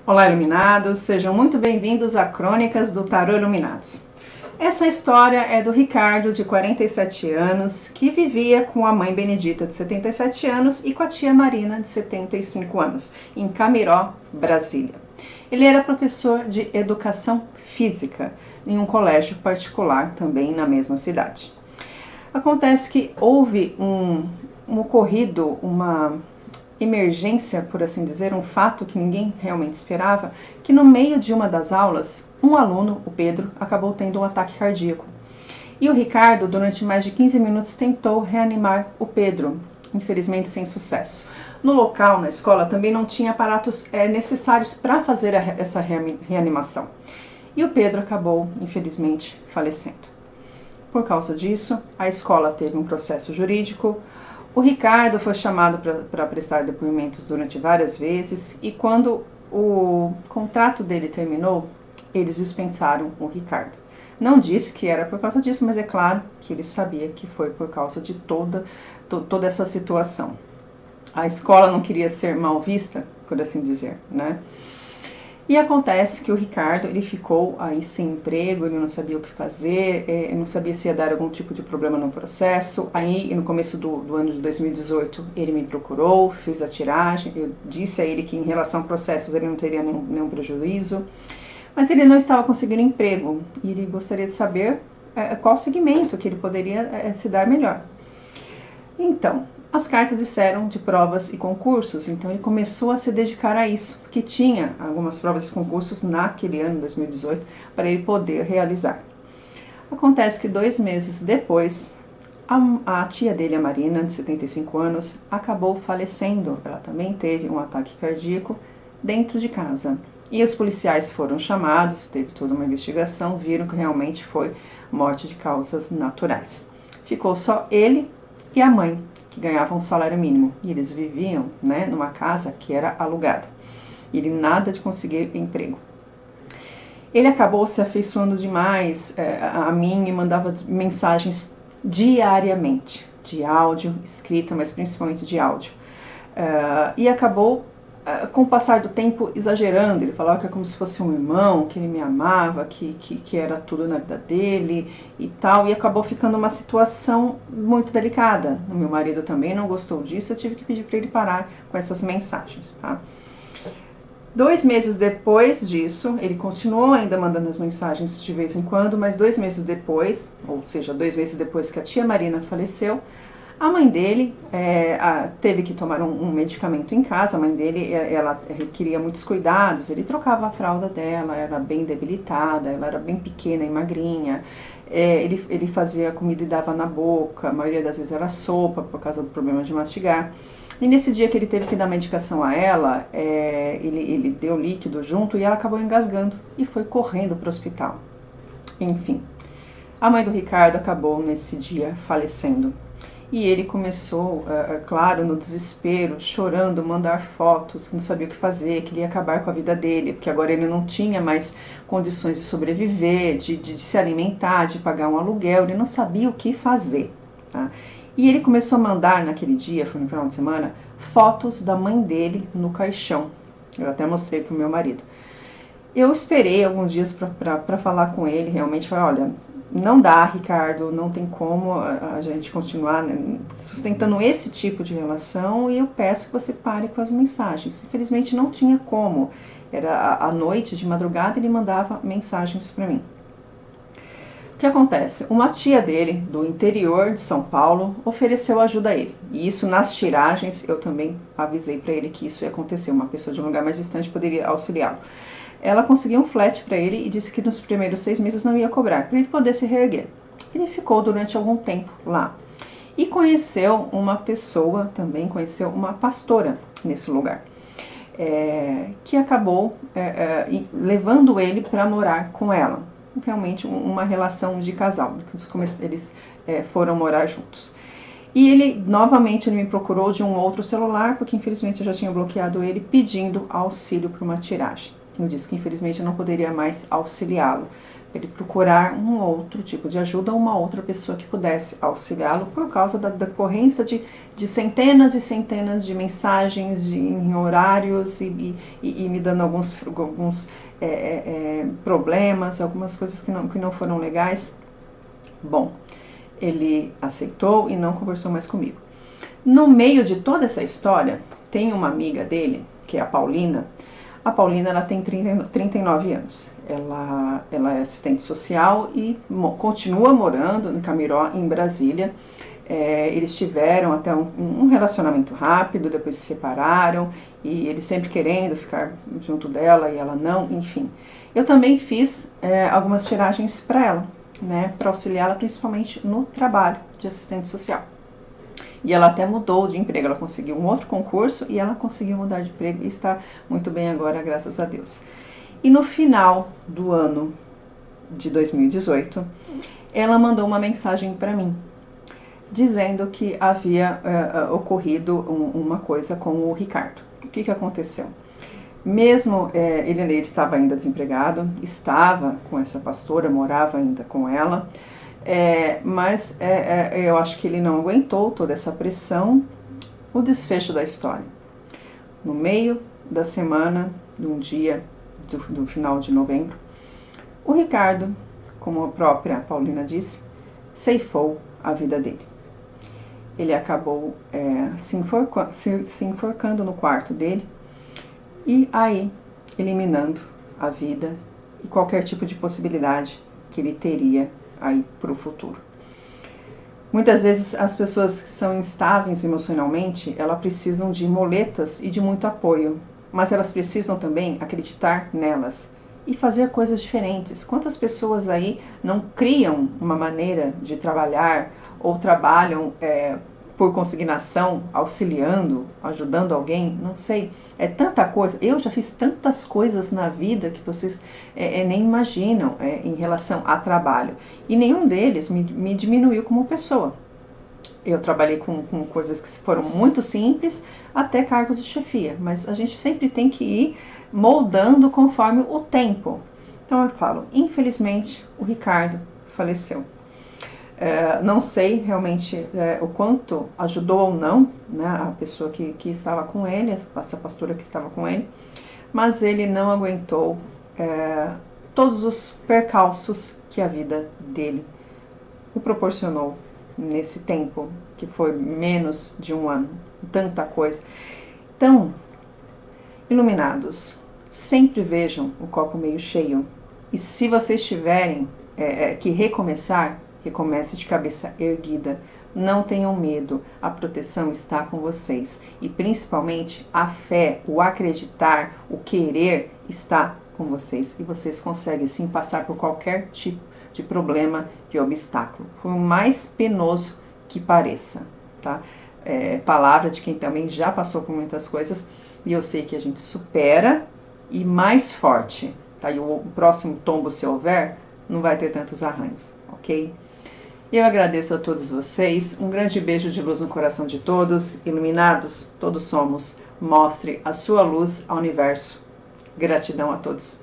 Olá, iluminados! Sejam muito bem-vindos a Crônicas do Tarô Iluminados. Essa história é do Ricardo, de 47 anos, que vivia com a mãe Benedita, de 77 anos, e com a tia Marina, de 75 anos, em Camiró, Brasília. Ele era professor de educação física em um colégio particular, também na mesma cidade. Acontece que houve um ocorrido, uma emergência, por assim dizer, um fato que ninguém realmente esperava, que no meio de uma das aulas, um aluno, o Pedro, acabou tendo um ataque cardíaco. E o Ricardo, durante mais de 15 minutos, tentou reanimar o Pedro, infelizmente sem sucesso. No local, na escola, também não tinha aparatos necessários para fazer essa reanimação. E o Pedro acabou, infelizmente, falecendo. Por causa disso, a escola teve um processo jurídico. O Ricardo foi chamado para prestar depoimentos durante várias vezes e quando o contrato dele terminou, eles dispensaram o Ricardo. Não disse que era por causa disso, mas é claro que ele sabia que foi por causa de toda essa situação. A escola não queria ser mal vista, por assim dizer, né? E acontece que o Ricardo, ele ficou aí sem emprego, ele não sabia o que fazer, não sabia se ia dar algum tipo de problema no processo. Aí, no começo do ano de 2018, ele me procurou, fez a tiragem, eu disse a ele que em relação a processos ele não teria nenhum prejuízo, mas ele não estava conseguindo emprego e ele gostaria de saber qual segmento que ele poderia se dar melhor. Então, as cartas disseram de provas e concursos, então ele começou a se dedicar a isso, porque tinha algumas provas e concursos naquele ano, 2018, para ele poder realizar. Acontece que 2 meses depois, a tia dele, a Marina, de 75 anos, acabou falecendo. Ela também teve um ataque cardíaco dentro de casa. E os policiais foram chamados, teve toda uma investigação, viram que realmente foi morte de causas naturais. Ficou só ele e a mãe, que ganhavam um salário mínimo, e eles viviam, né, numa casa que era alugada. Ele nada de conseguir emprego. Ele acabou se afeiçoando demais a mim e mandava mensagens diariamente, de áudio, escrita, mas principalmente de áudio. E acabou, com o passar do tempo, exagerando. Ele falava que é como se fosse um irmão, que ele me amava, que era tudo na vida dele e tal, e acabou ficando uma situação muito delicada. O meu marido também não gostou disso, eu tive que pedir para ele parar com essas mensagens, tá? 2 meses depois disso, ele continuou ainda mandando as mensagens de vez em quando, mas 2 meses depois, ou seja, 2 meses depois que a tia Marina faleceu, a mãe dele teve que tomar um medicamento em casa. A mãe dele, ela requeria muitos cuidados, ele trocava a fralda dela, era bem debilitada, ela era bem pequena e magrinha, ele fazia comida e dava na boca, a maioria das vezes era sopa, por causa do problema de mastigar. E nesse dia que ele teve que dar medicação a ela, ele deu líquido junto e ela acabou engasgando e foi correndo para o hospital. Enfim, a mãe do Ricardo acabou nesse dia falecendo. E ele começou, claro, no desespero, chorando, mandar fotos, que não sabia o que fazer, que ele ia acabar com a vida dele, porque agora ele não tinha mais condições de sobreviver, de se alimentar, de pagar um aluguel, ele não sabia o que fazer, tá? E ele começou a mandar, naquele dia, foi no final de semana, fotos da mãe dele no caixão. Eu até mostrei para o meu marido. Eu esperei alguns dias para falar com ele, realmente, falei, olha, não dá, Ricardo, não tem como a gente continuar, né, sustentando esse tipo de relação, e eu peço que você pare com as mensagens. Infelizmente não tinha como, era à noite, de madrugada, ele mandava mensagens para mim. O que acontece? Uma tia dele, do interior de São Paulo, ofereceu ajuda a ele, e isso nas tiragens eu também avisei para ele que isso ia acontecer, uma pessoa de um lugar mais distante poderia auxiliá-lo. Ela conseguiu um flat para ele e disse que nos primeiros 6 meses não ia cobrar, para ele poder se reerguer. Ele ficou durante algum tempo lá e conheceu uma pessoa, também conheceu uma pastora nesse lugar, que acabou levando ele para morar com ela. Realmente uma relação de casal, eles foram morar juntos. E ele, novamente, me procurou de um outro celular, porque infelizmente eu já tinha bloqueado ele, pedindo auxílio para uma tiragem. Eu disse que infelizmente eu não poderia mais auxiliá-lo, ele procurar um outro tipo de ajuda, uma outra pessoa que pudesse auxiliá-lo por causa da decorrência de centenas e centenas de mensagens em horários e me dando alguns problemas, algumas coisas que não foram legais. Bom, ele aceitou e não conversou mais comigo. No meio de toda essa história, tem uma amiga dele, que é a Paulina. A Paulina, ela tem 39 anos. Ela é assistente social e continua morando em Camiró, em Brasília. Eles tiveram até um relacionamento rápido, depois se separaram, e ele sempre querendo ficar junto dela e ela não, enfim. Eu também fiz algumas tiragens para ela, né, para auxiliá-la principalmente no trabalho de assistente social. E ela até mudou de emprego, ela conseguiu um outro concurso e ela conseguiu mudar de emprego e está muito bem agora, graças a Deus. E no final do ano de 2018, ela mandou uma mensagem para mim, dizendo que havia ocorrido uma coisa com o Ricardo. O que aconteceu? Mesmo ele estava ainda desempregado, estava com essa pastora, morava ainda com ela, mas eu acho que ele não aguentou toda essa pressão. O desfecho da história. No meio da semana, num dia do final de novembro, o Ricardo, como a própria Paulina disse, ceifou a vida dele. Ele acabou se enforcando no quarto dele e aí eliminando a vida e qualquer tipo de possibilidade que ele teria aí para o futuro. Muitas vezes as pessoas que são instáveis emocionalmente, elas precisam de moletas e de muito apoio, mas elas precisam também acreditar nelas e fazer coisas diferentes. Quantas pessoas aí não criam uma maneira de trabalhar ou trabalham por consignação, auxiliando, ajudando alguém, não sei, é tanta coisa. Eu já fiz tantas coisas na vida que vocês nem imaginam em relação a trabalho, e nenhum deles me diminuiu como pessoa. Eu trabalhei com coisas que foram muito simples, até cargos de chefia, mas a gente sempre tem que ir moldando conforme o tempo. Então eu falo, infelizmente o Ricardo faleceu. Não sei realmente o quanto ajudou ou não, né, a pessoa que estava com ele, essa pastora que estava com ele, mas ele não aguentou todos os percalços que a vida dele o proporcionou nesse tempo, que foi menos de um ano, tanta coisa. Então, iluminados, sempre vejam o copo meio cheio, e se vocês tiverem que recomeçar, recomece de cabeça erguida. Não tenham medo, a proteção está com vocês. E principalmente a fé, o acreditar, o querer está com vocês. E vocês conseguem sim passar por qualquer tipo de problema, de obstáculo. Por mais penoso que pareça, tá? Palavra de quem também já passou por muitas coisas. E eu sei que a gente supera e mais forte, tá? E o próximo tombo, se houver, não vai ter tantos arranhos, ok? Eu agradeço a todos vocês, um grande beijo de luz no coração de todos, iluminados todos somos, mostre a sua luz ao universo. Gratidão a todos.